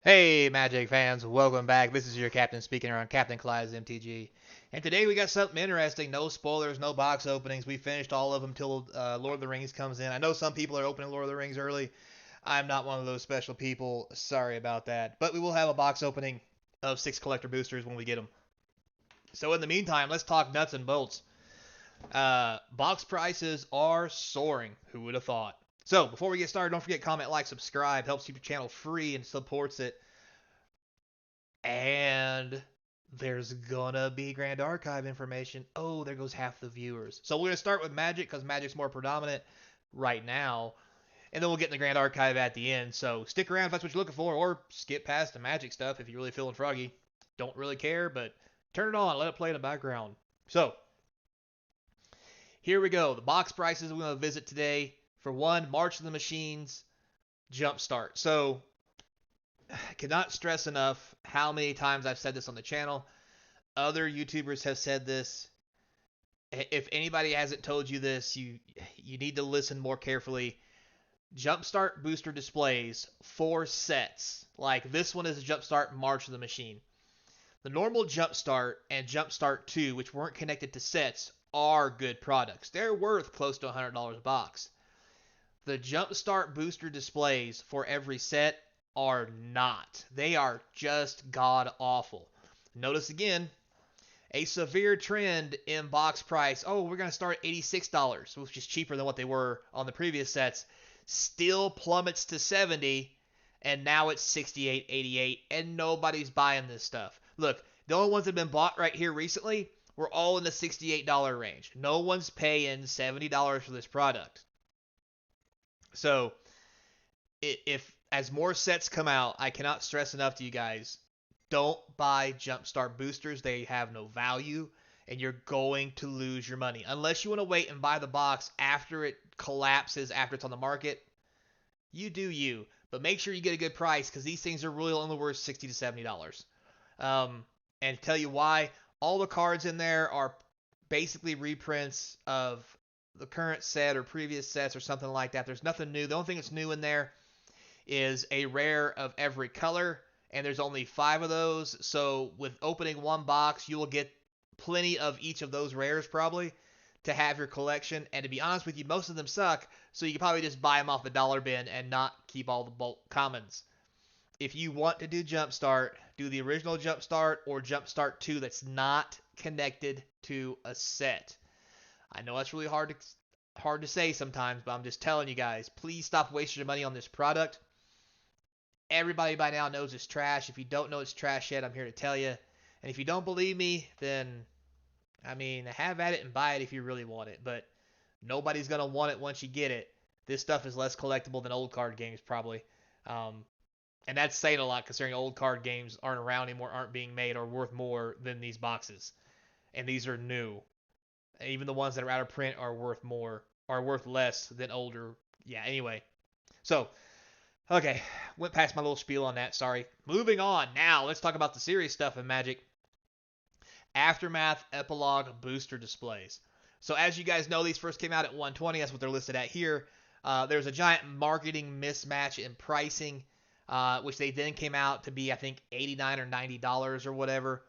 Hey, Magic fans, welcome back. This is your captain speaking around Captain Clyde's MTG. And today we got something interesting. No spoilers, no box openings. We finished all of them till Lord of the Rings comes in. I know some people are opening Lord of the Rings early. I'm not one of those special people. Sorry about that. But we will have a box opening of 6 collector boosters when we get them. So in the meantime, let's talk nuts and bolts. Box prices are soaring. Who would have thought? So before we get started, don't forget comment, like, subscribe. Helps keep your channel free and supports it. And there's gonna be Grand Archive information. Oh, there goes half the viewers. So we're gonna start with Magic because Magic's more predominant right now, and then we'll get in the Grand Archive at the end. So stick around if that's what you're looking for, or skip past the Magic stuff if you're really feeling froggy. Don't really care, but turn it on, let it play in the background. So here we go. The box prices we're gonna visit today. For one, March of the Machines Jumpstart. So I cannot stress enough how many times I've said this on the channel. Other YouTubers have said this. If anybody hasn't told you this, you need to listen more carefully. Jumpstart booster displays for sets. Like this one is a Jumpstart March of the Machine. The normal Jumpstart and Jumpstart 2, which weren't connected to sets, are good products. They're worth close to $100 a box. The Jumpstart booster displays for every set are not. They are just god awful. Notice again, a severe trend in box price. Oh, we're going to start at $86, which is cheaper than what they were on the previous sets. Still plummets to 70, and now it's 68, 88, and nobody's buying this stuff. Look, the only ones that have been bought right here recently were all in the $68 range. No one's paying $70 for this product. So, if as more sets come out, I cannot stress enough to you guys, don't buy Jumpstart boosters. They have no value, and you're going to lose your money. Unless you want to wait and buy the box after it collapses, after it's on the market, you do you. But make sure you get a good price because these things are really only worth $60 to $70. And to tell you why, all the cards in there are basically reprints of the current set or previous sets or something like that. There's nothing new. The only thing that's new in there is a rare of every color, and there's only 5 of those. So with opening one box, you will get plenty of each of those rares probably to have your collection. And to be honest with you, most of them suck, so you can probably just buy them off the dollar bin and not keep all the bulk commons. If you want to do Jumpstart, do the original Jumpstart or Jumpstart 2 that's not connected to a set. I know that's really hard to say sometimes, but I'm just telling you guys, please stop wasting your money on this product. Everybody by now knows it's trash. If you don't know it's trash yet, I'm here to tell you. And if you don't believe me, then, I mean, have at it and buy it if you really want it. But nobody's going to want it once you get it. This stuff is less collectible than old card games, probably. Um, and that's saying a lot considering old card games aren't around anymore, aren't being made, or worth more than these boxes. And these are new. Even the ones that are out of print are worth more, are worth less than older. Yeah, anyway. So, okay, went past my little spiel on that. Sorry. Moving on. Now, let's talk about the serious stuff in Magic. Aftermath Epilogue Booster Displays. So, as you guys know, these first came out at 120. That's what they're listed at here. There's a giant marketing mismatch in pricing, which they then came out to be, I think, $89 or $90 or whatever.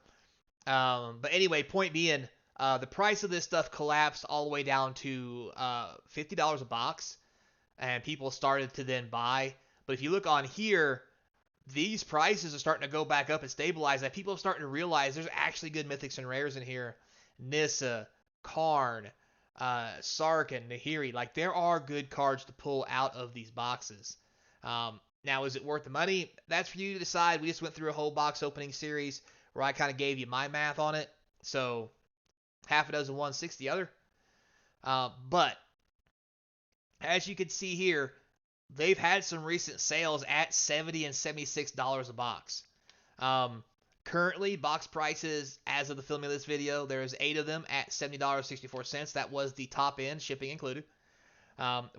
But anyway, point being, the price of this stuff collapsed all the way down to $50 a box, and people started to then buy. But if you look on here, these prices are starting to go back up and stabilize. That people are starting to realize there's actually good mythics and rares in here. Nissa, Karn, Sarkhan, Nahiri. Like, there are good cards to pull out of these boxes. Now, is it worth the money? That's for you to decide. We just went through a whole box opening series where I kind of gave you my math on it. So, half a dozen one, 60 the other. But, as you can see here, they've had some recent sales at $70 and $76 a box. Currently, box prices, as of the filming of this video, there's 8 of them at $70.64. That was the top end, shipping included.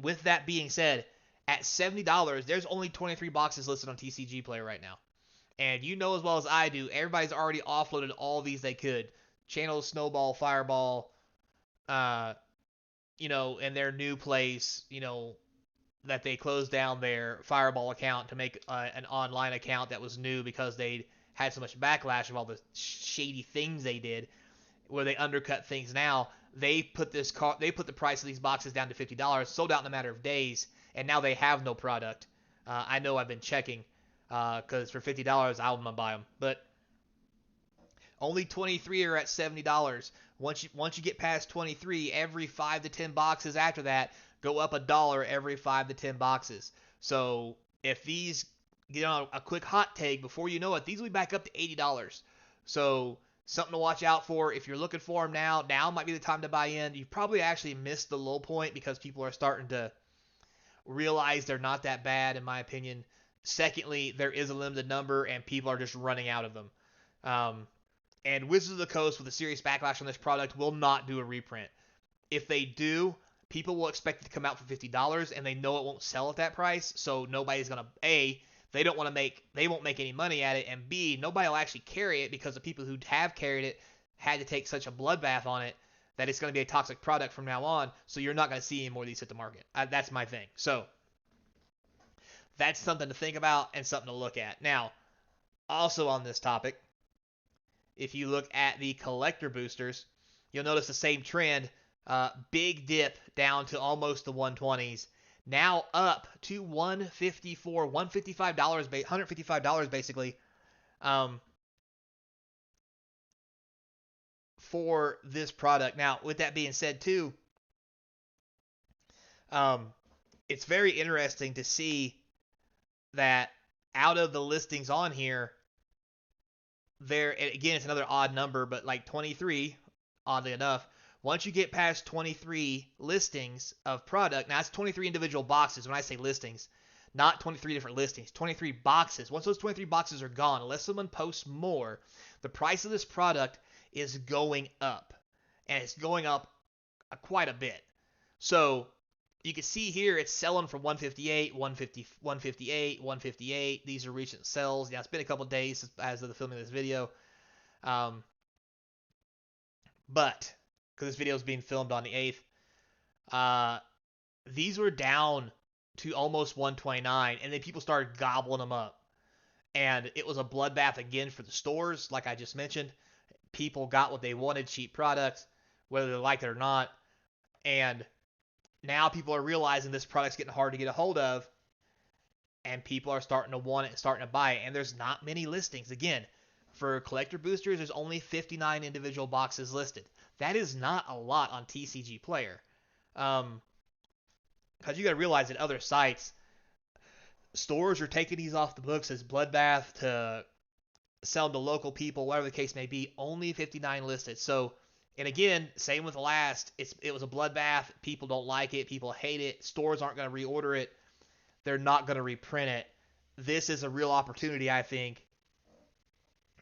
With that being said, at $70, there's only 23 boxes listed on TCG Player right now. And you know as well as I do, everybody's already offloaded all these they could. Channel, Snowball, Fireball, in their new place, that they closed down their Fireball account to make an online account that was new because they had so much backlash of all the shady things they did, where they undercut things. Now they put the price of these boxes down to $50, sold out in a matter of days, and now they have no product. I know I've been checking because for $50 I'm gonna buy them, but only 23 are at $70. Once you get past 23, every 5 to 10 boxes after that go up $1 every 5 to 10 boxes. So if these get on a quick hot take, before you know it, these will be back up to $80. So something to watch out for. If you're looking for them now might be the time to buy in. You probably actually missed the low point because people are starting to realize they're not that bad, in my opinion. Secondly, there is a limited number and people are just running out of them. And Wizards of the Coast, with a serious backlash on this product, will not do a reprint. If they do, people will expect it to come out for $50, and they know it won't sell at that price, so nobody's gonna they won't make any money at it, and B, nobody will actually carry it because the people who have carried it had to take such a bloodbath on it that it's going to be a toxic product from now on. So you're not going to see any more of these hit the market. That's my thing. So that's something to think about and something to look at. Now, also on this topic, if you look at the collector boosters, you'll notice the same trend. Big dip down to almost the 120s. Now up to $154, $155 basically, for this product. Now, with that being said, too, it's very interesting to see that out of the listings on here, there again, it's another odd number, but like 23, oddly enough. Once you get past 23 listings of product, now it's 23 individual boxes when I say listings, not 23 different listings, 23 boxes. Once those 23 boxes are gone, unless someone posts more, the price of this product is going up. And it's going up quite a bit. So you can see here it's selling for 158, 150, 158, 158. These are recent sales. Yeah, it's been a couple days as of the filming of this video. But because this video is being filmed on the 8th, these were down to almost 129, and then people started gobbling them up. And it was a bloodbath again for the stores, like I just mentioned. People got what they wanted, cheap products, whether they liked it or not. And now people are realizing this product's getting hard to get a hold of, and people are starting to want it and starting to buy it. And there's not many listings. Again, for collector boosters, there's only 59 individual boxes listed. That is not a lot on TCG Player. Because you got to realize that other sites, stores are taking these off the books as bloodbath to sell them to local people, whatever the case may be. Only 59 listed. So, and again, same with the last. It was a bloodbath. People don't like it. People hate it. Stores aren't going to reorder it. They're not going to reprint it. This is a real opportunity, I think.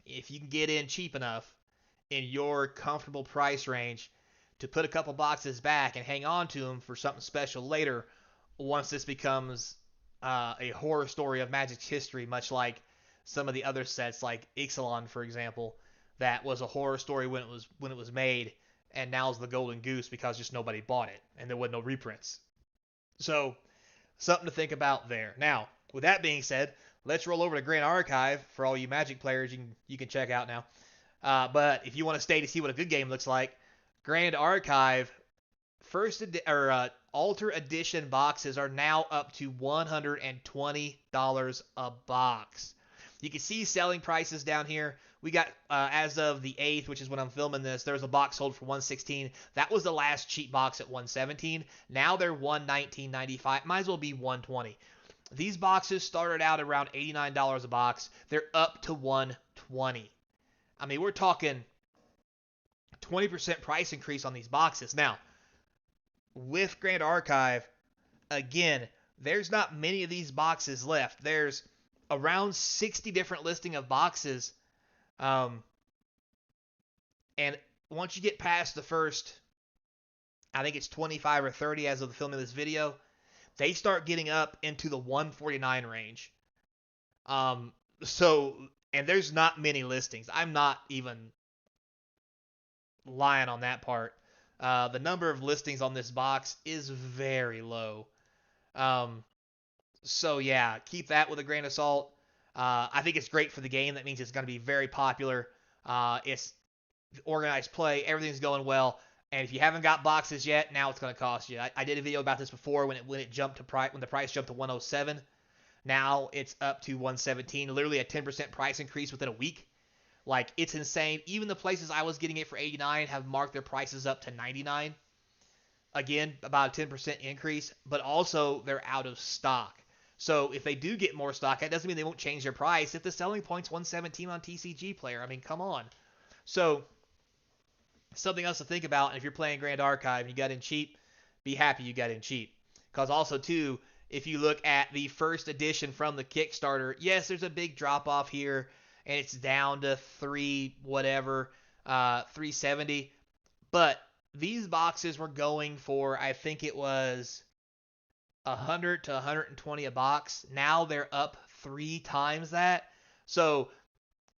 If you can get in cheap enough in your comfortable price range to put a couple boxes back and hang on to them for something special later, once this becomes a horror story of Magic's history, much like some of the other sets, like Ixalan, for example, that was a horror story when it was made, and now is the golden goose because just nobody bought it and there was no reprints. So something to think about there. Now, with that being said, let's roll over to Grand Archive for all you Magic players. You can check out now. But if you want to stay to see what a good game looks like, Grand Archive Alter Edition boxes are now up to $120 a box. You can see selling prices down here. We got, as of the 8th, which is when I'm filming this, there was a box sold for $116. That was the last cheap box at $117. Now they're $119.95. Might as well be $120. These boxes started out around $89 a box. They're up to $120. I mean, we're talking 20% price increase on these boxes. Now, with Grand Archive, again, there's not many of these boxes left. There's around 60 different listing of boxes. And once you get past the first, I think it's 25 or 30 as of the filming of this video, they start getting up into the 149 range. And there's not many listings. I'm not even lying on that part. The number of listings on this box is very low. So yeah, keep that with a grain of salt. I think it's great for the game. That means it's going to be very popular. It's organized play. Everything's going well. And if you haven't got boxes yet, now it's going to cost you. I did a video about this before when it jumped to price when the price jumped to 107. Now it's up to 117. Literally a 10% price increase within a week. Like, it's insane. Even the places I was getting it for 89 have marked their prices up to 99. Again, about a 10% increase, but also they're out of stock. So if they do get more stock, that doesn't mean they won't change their price. If the selling point's 117 on TCG Player, I mean, come on. So something else to think about. And if you're playing Grand Archive and you got in cheap, be happy you got in cheap. Because also, too, if you look at the first edition from the Kickstarter, yes, there's a big drop off here, and it's down to 370. But these boxes were going for, I think it was 100 to 120 a box. Now they're up 3 times that. So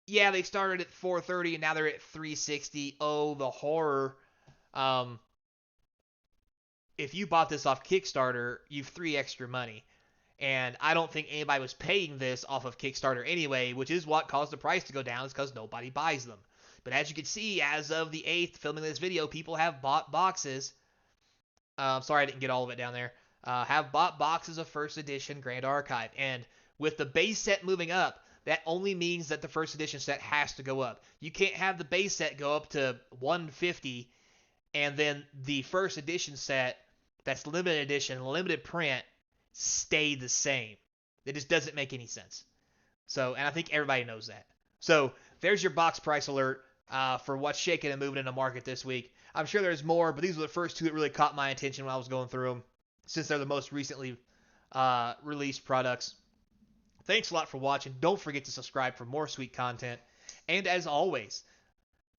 yeah, they started at 430 and now they're at 360. Oh, the horror. Um, if you bought this off Kickstarter, you've 3 extra money. And I don't think anybody was paying this off of Kickstarter anyway, which is what caused the price to go down, is because nobody buys them. But as you can see, as of the 8th, filming this video, people have bought boxes. Sorry I didn't get all of it down there. Have bought boxes of first edition Grand Archive. And with the base set moving up, that only means that the first edition set has to go up. You can't have the base set go up to 150 and then the first edition set that's limited edition, limited print, stay the same. It just doesn't make any sense. So, and I think everybody knows that. So, there's your box price alert for what's shaking and moving in the market this week. I'm sure there's more, but these were the first 2 that really caught my attention when I was going through them, since they're the most recently released products. Thanks a lot for watching. Don't forget to subscribe for more sweet content. And as always,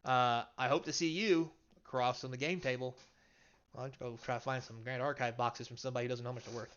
I hope to see you across on the game table. I'll go try to find some Grand Archive boxes from somebody who doesn't know how much they're worth.